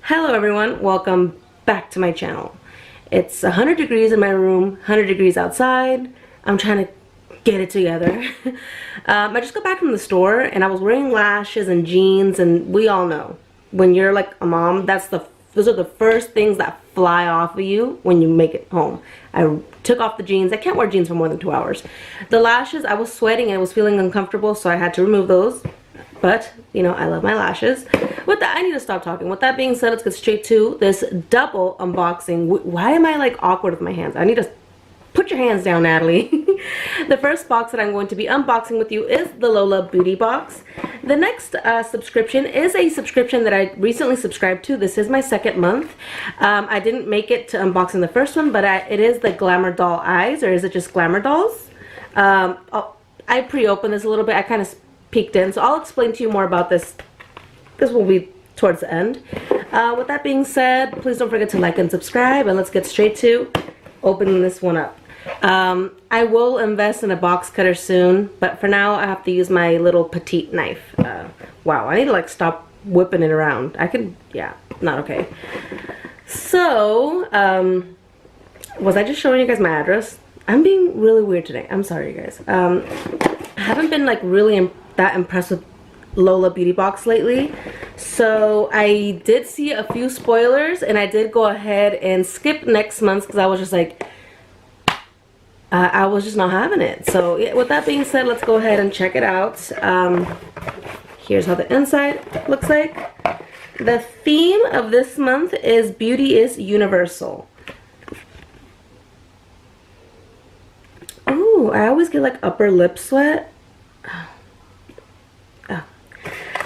Hello everyone, welcome back to my channel. It's 100 degrees in my room, 100 degrees outside. I'm trying to get it together. I just got back from the store and I was wearing lashes and jeans, and we all know when you're like a mom, those are the first things that fly off of you when you make it home. I took off the jeans. I can't wear jeans for more than 2 hours. The lashes, I was sweating and I was feeling uncomfortable, so I had to remove those. But, you know, I love my lashes. With that, I need to stop talking. With that being said, let's get straight to this double unboxing. Why am I like awkward with my hands? I need to put your hands down, Natalie. The first box that I'm going to be unboxing with you is the Lola Beauty Box. The next subscription is a subscription that I recently subscribed to. This is my second month. I didn't make it to unboxing the first one, but it is the Glamour Doll Eyes, or is it just Glamour Dolls? I pre-opened this a little bit. I kind of peeked in, so I'll explain to you more about this. This will be towards the end. With that being said, please don't forget to like and subscribe, and let's get straight to opening this one up. I will invest in a box cutter soon, but for now I have to use my little petite knife. Wow, I need to like stop whipping it around. Yeah, not okay. So, was I just showing you guys my address? I'm being really weird today. I'm sorry, you guys. I haven't been like really that impressed with Lola Beauty Box lately, so I did see a few spoilers and I did go ahead and skip next month because I was just like, I was just not having it. So yeah, with that being said, let's go ahead and check it out. Here's how the inside looks like. The theme of this month is Beauty is Universal. Ooh, I always get like upper lip sweat.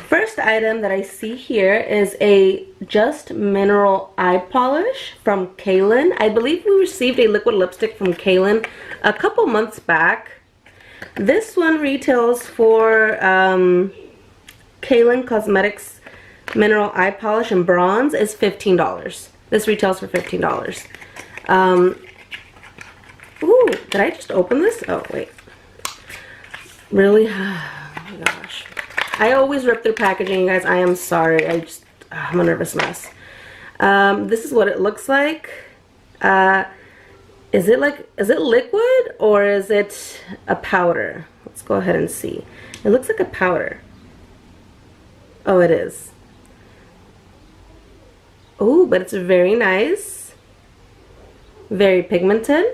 First item that I see here is a Just Mineral Eye Polish from Kaylin. I believe we received a liquid lipstick from Kaylin a couple months back. This one retails for Kaylin Cosmetics Mineral Eye Polish in bronze is $15. This retails for $15. Ooh, did I just open this? Oh, wait. Really? Oh my gosh. I always rip through packaging, you guys. I am sorry. I'm a nervous mess. This is what it looks like. Is it liquid or is it a powder? Let's go ahead and see. It looks like a powder. Oh, it is. Oh, but it's very nice. Very pigmented.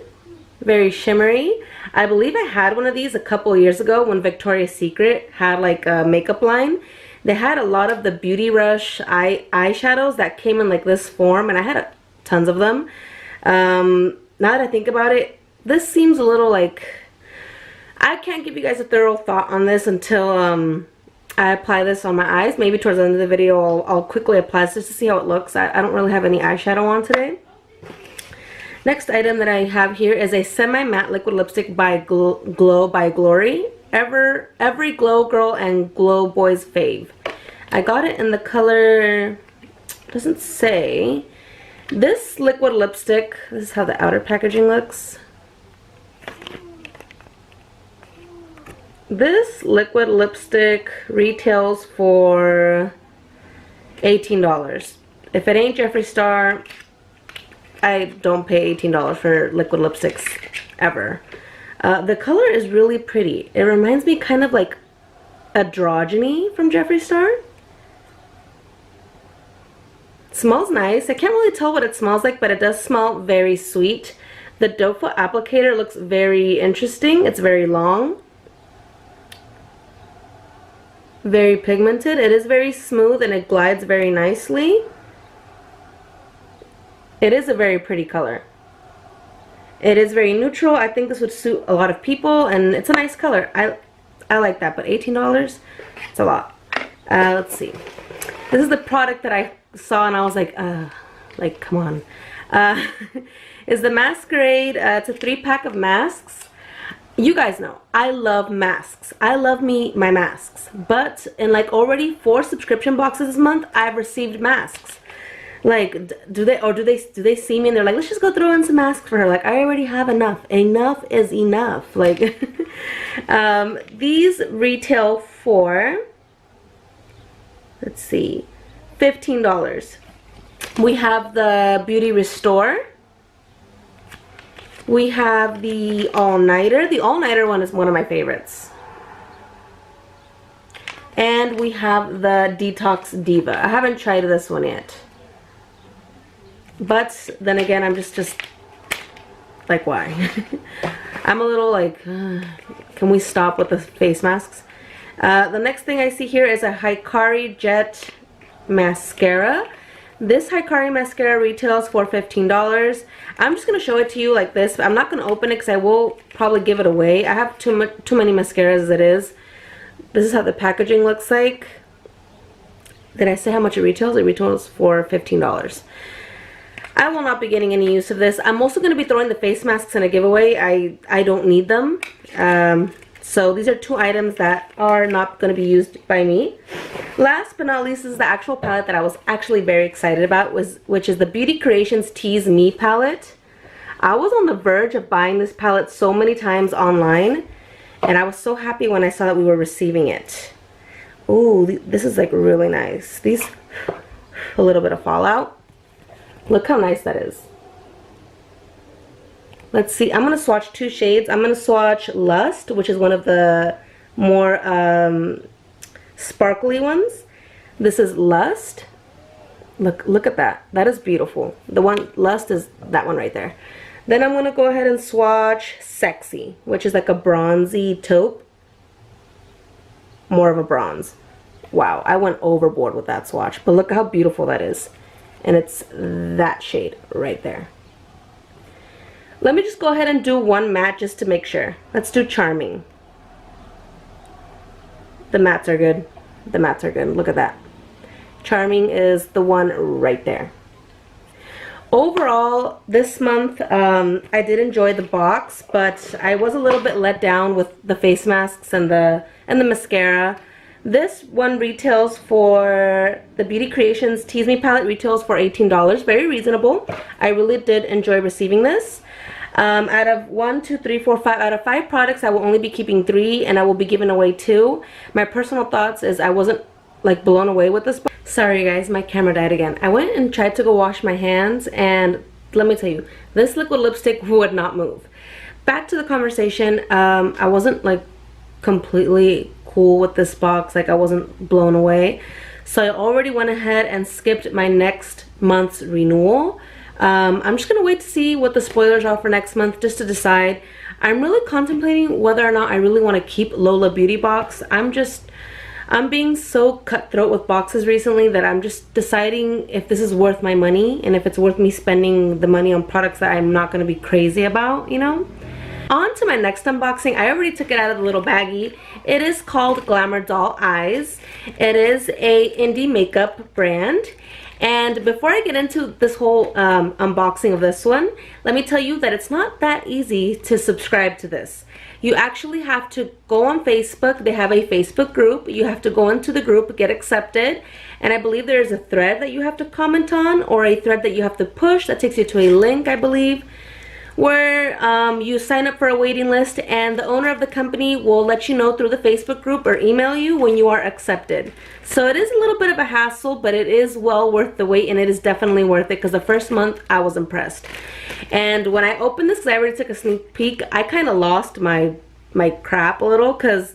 Very shimmery. I believe I had one of these a couple years ago when Victoria's Secret had like a makeup line. They had a lot of the Beauty Rush eyeshadows that came in like this form, and I had tons of them. Now that I think about it, this seems a little like, I can't give you guys a thorough thought on this until I apply this on my eyes. Maybe towards the end of the video I'll quickly apply this just to see how it looks. I don't really have any eyeshadow on today. Next item that I have here is a semi-matte liquid lipstick by Glow by Glory. Every Glow Girl and Glow Boy's fave. I got it in the color, doesn't say. This liquid lipstick, this is how the outer packaging looks. This liquid lipstick retails for $18. If it ain't Jeffree Star, I don't pay $18 for liquid lipsticks ever. The color is really pretty. It reminds me kind of like Androgyny from Jeffree Star. It smells nice. I can't really tell what it smells like, but it does smell very sweet. The doe foot applicator looks very interesting. It's very long. Very pigmented. It is very smooth and it glides very nicely. It is a very pretty color. It is very neutral. I think this would suit a lot of people, and it's a nice color. I like that, but $18, it's a lot. Let's see. This is the product that I saw and I was like come on. Is the Masquerade. It's a 3-pack of masks. You guys know, I love masks. I love my masks. But in like already 4 subscription boxes this month, I've received masks. Like, do they see me and they're like, let's just go throw in some masks for her. Like, I already have enough. Enough is enough. Like, these retail for, let's see, $15. We have the Beauty Restore. We have the All-Nighter. The All-Nighter one is one of my favorites. And we have the Detox Diva. I haven't tried this one yet. But then again, I'm just like, why? I'm a little like, can we stop with the face masks? The next thing I see here is a Hikari Jet Mascara. This Hikari mascara retails for $15. I'm just going to show it to you like this. I'm not going to open it because I will probably give it away. I have too many mascaras as it is. This is how the packaging looks like. Did I say how much it retails? It retails for $15. I will not be getting any use of this. I'm also going to be throwing the face masks in a giveaway. I don't need them. So these are two items that are not going to be used by me. Last but not least is the actual palette that I was actually very excited about, which is the Beauty Creations Tease Me palette. I was on the verge of buying this palette so many times online, and I was so happy when I saw that we were receiving it. Ooh, this is like really nice. These, a little bit of fallout. Look how nice that is. Let's see, I'm going to swatch two shades. I'm going to swatch Lust, which is one of the more sparkly ones. This is Lust. Look at that. That is beautiful. The one, Lust, is that one right there. Then I'm going to go ahead and swatch Sexy, which is like a bronzy taupe. More of a bronze. Wow, I went overboard with that swatch. But look how beautiful that is. And it's that shade right there. Let me just go ahead and do one matte just to make sure. Let's do Charming. The mattes are good. The mattes are good. Look at that. Charming is the one right there. Overall, this month, I did enjoy the box, but I was a little bit let down with the face masks and the mascara. This one retails for the Beauty Creations Tease Me palette retails for $18. Very reasonable. I really did enjoy receiving this. Out of 1, 2, 3, 4, 5, out of 5 products, I will only be keeping 3, and I will be giving away 2. My personal thoughts is I wasn't like blown away with this. Sorry guys, my camera died again. I went and tried to go wash my hands, and let me tell you, this liquid lipstick would not move. Back to the conversation, I wasn't like completely cool with this box. Like, I wasn't blown away. So I already went ahead and skipped my next month's renewal. I'm just gonna wait to see what the spoilers are for next month just to decide. I'm really contemplating whether or not I really want to keep Lola Beauty Box. I'm being so cutthroat with boxes recently that I'm just deciding if this is worth my money and if it's worth me spending the money on products that I'm not gonna be crazy about, you know? On to my next unboxing. I already took it out of the little baggie. It is called Glamour Doll Eyes. It is a indie makeup brand. And before I get into this whole unboxing of this one, let me tell you that it's not that easy to subscribe to this. You actually have to go on Facebook. They have a Facebook group. You have to go into the group, get accepted, and I believe there's a thread that you have to comment on, or a thread that you have to push that takes you to a link, I believe, where you sign up for a waiting list, and the owner of the company will let you know through the Facebook group or email you when you are accepted. So it is a little bit of a hassle, but it is well worth the wait, and it is definitely worth it because the first month I was impressed. And when I opened this, because I already took a sneak peek, I kind of lost my crap a little because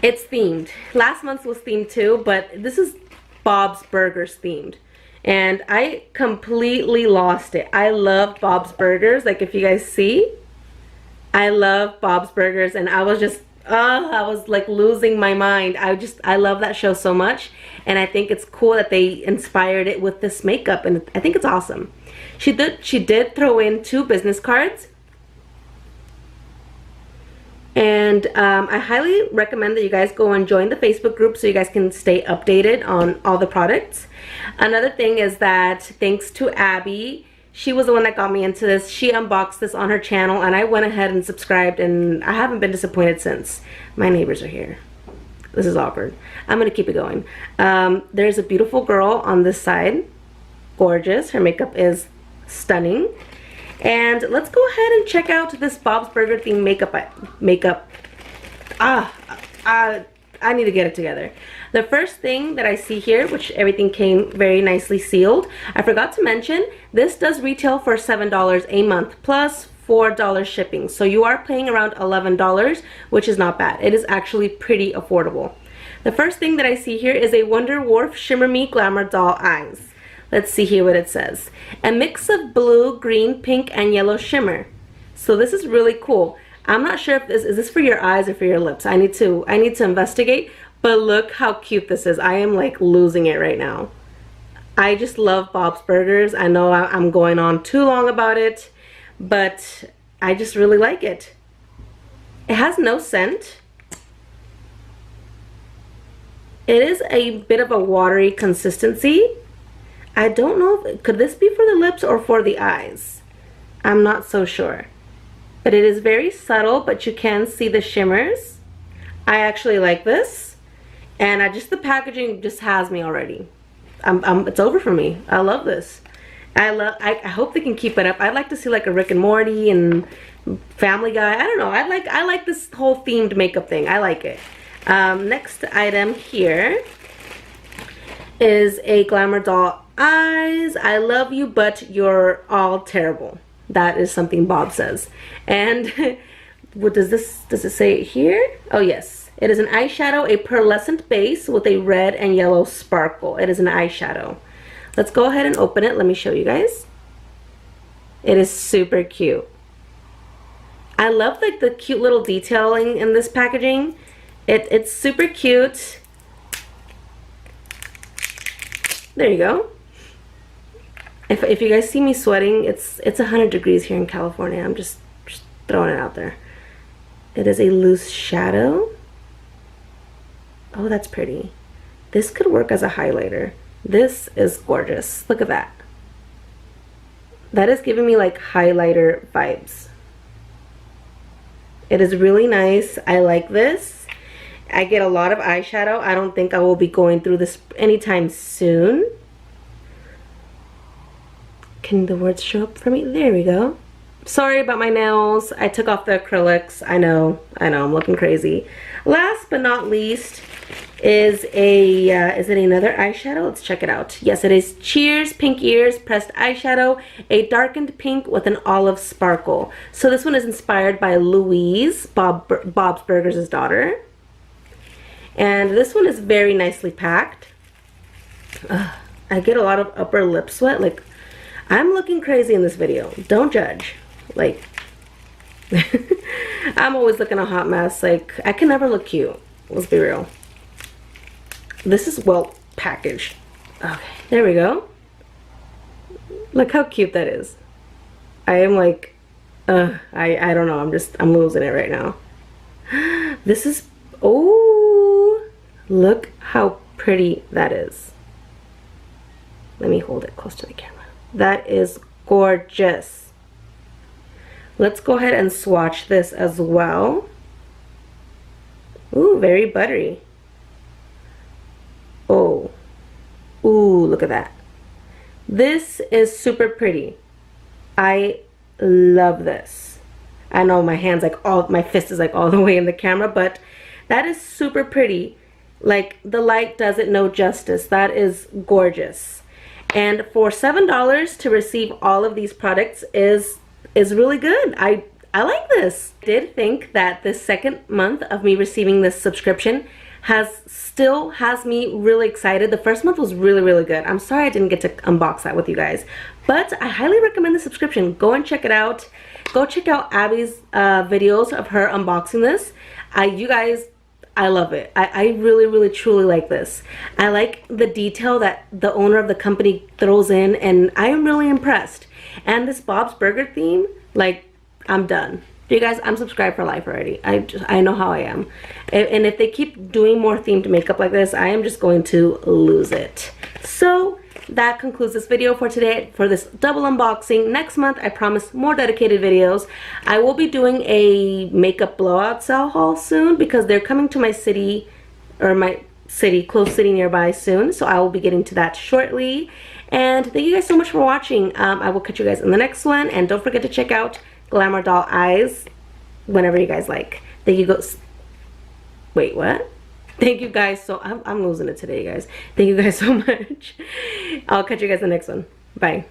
it's themed. Last month's was themed too, but this is Bob's Burgers themed. And I completely lost it. I love Bob's Burgers. Like, if you guys see, I love Bob's Burgers, and I was just, I was like losing my mind. I love that show so much, and I think it's cool that they inspired it with this makeup, and I think it's awesome. She did throw in 2 business cards. And I highly recommend that you guys go and join the Facebook group so you guys can stay updated on all the products. Another thing is that thanks to Abby, she was the one that got me into this. She unboxed this on her channel, and I went ahead and subscribed, and I haven't been disappointed since. My neighbors are here. This is awkward. I'm going to keep it going. There's a beautiful girl on this side. Gorgeous. Her makeup is stunning. And let's go ahead and check out this Bob's Burger theme makeup. I need to get it together. The first thing that I see here, which everything came very nicely sealed, I forgot to mention, this does retail for $7 a month plus $4 shipping. So you are paying around $11, which is not bad. It is actually pretty affordable. The first thing that I see here is a Wonder Wharf Shimmer Me Glamour Doll Eyes. Let's see here what it says. A mix of blue, green, pink, and yellow shimmer. So this is really cool. I'm not sure if this is for your eyes or for your lips. I need to investigate, but look how cute this is. I am like losing it right now. I just love Bob's Burgers. I know I'm going on too long about it, but I just really like it. It has no scent. It is a bit of a watery consistency. I don't know if, could this be for the lips or for the eyes? I'm not so sure. But it is very subtle, but you can see the shimmers. I actually like this. And the packaging just has me already. It's over for me. I love this. I hope they can keep it up. I'd like to see like a Rick and Morty and Family Guy. I don't know. I like this whole themed makeup thing. I like it. Next item here is a Glamour Doll Eyes. I love you, but you're all terrible. That is something Bob says. And what does it say here? Oh yes, it is an eyeshadow, a pearlescent base with a red and yellow sparkle. It is an eyeshadow. Let's go ahead and open it. Let me show you guys. It is super cute. I love like the cute little detailing in this packaging. It's super cute. There you go. If you guys see me sweating, it's 100 degrees here in California. I'm just throwing it out there. It is a loose shadow. Oh, that's pretty. This could work as a highlighter. This is gorgeous. Look at that. That is giving me like highlighter vibes. It is really nice. I like this. I get a lot of eyeshadow. I don't think I will be going through this anytime soon. Can the words show up for me? There we go. Sorry about my nails. I took off the acrylics. I know, I'm looking crazy. Last but not least is is it another eyeshadow? Let's check it out. Yes, it is Cheers Pink Ears Pressed Eyeshadow, a darkened pink with an olive sparkle. So this one is inspired by Louise, Bob's Burgers' daughter. And this one is very nicely packed. I get a lot of upper lip sweat. Like, I'm looking crazy in this video. Don't judge. Like, I'm always looking a hot mess. Like, I can never look cute. Let's be real. This is well packaged. Okay, there we go. Look how cute that is. I am like, I don't know. I'm losing it right now. This is, oh, look how pretty that is. Let me hold it close to the camera. That is gorgeous. Let's go ahead and swatch this as well. Ooh, very buttery. Oh, ooh, look at that. This is super pretty. I love this. I know my hand's like my fist is like all the way in the camera, but that is super pretty. Like, the light does it no justice. That is gorgeous. And for $7 to receive all of these products is really good. I like this. I did think that this second month of me receiving this subscription still has me really excited. The first month was really good. I'm sorry I didn't get to unbox that with you guys, but I highly recommend the subscription. Go and check it out. Go check out Abby's videos of her unboxing this. You guys, I love it. I really truly like this. I like the detail that the owner of the company throws in, and I am really impressed. And this Bob's Burger theme, like, I'm done. You guys, I'm subscribed for life already. I know how I am. And if they keep doing more themed makeup like this, I am just going to lose it. So that concludes this video for today, for this double unboxing. Next month, I promise more dedicated videos. I will be doing a makeup blowout sale haul soon because they're coming to my city, or my city, close city nearby soon. So I will be getting to that shortly. And thank you guys so much for watching. I will catch you guys in the next one. And don't forget to check out Glamour Doll Eyes whenever you guys like. Thank you guys. Wait, what? Thank you guys. So I'm losing it today, guys. Thank you guys so much. I'll catch you guys in the next one. Bye.